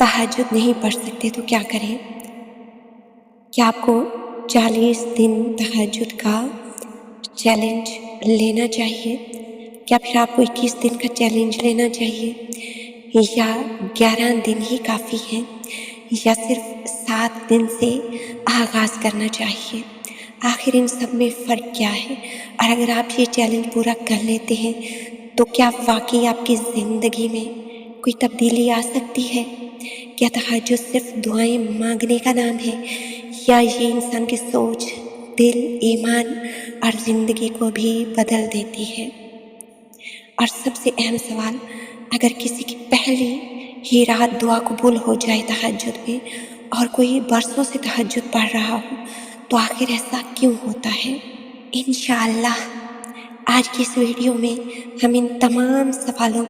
تہجد نہیں پڑھ سکتے تو کیا کریں؟ کیا آپ کو 40 دن تہجد کا چیلنج لینا چاہیے؟ کیا پھر آپ کو 21 دن کا چیلنج لینا چاہیے؟ یا 11 دن ہی کافی ہیں؟ یا صرف 7 دن سے آغاز کرنا چاہیے؟ آخر ان سب میں فرق کیا ہے؟ اور اگر آپ یہ چیلنج پورا کر لیتے ہیں تو کیا واقعی آپ کی زندگی میں کوئی تبدیلی آ سکتی ہے؟ کیا تہجد صرف دعائیں مانگنے کا نام ہے، یا یہ انسان کی سوچ، دل، ایمان اور زندگی کو بھی بدل دیتی ہے؟ اور سب سے اہم سوال، اگر کسی کی پہلی ہی رات دعا قبول ہو جائے تہجد میں اور کوئی برسوں سے تہجد پڑھ رہا ہو تو آخر ایسا کیوں ہوتا ہے؟ انشاءاللہ آج کی اس ویڈیو میں ہم ان تمام سوالوں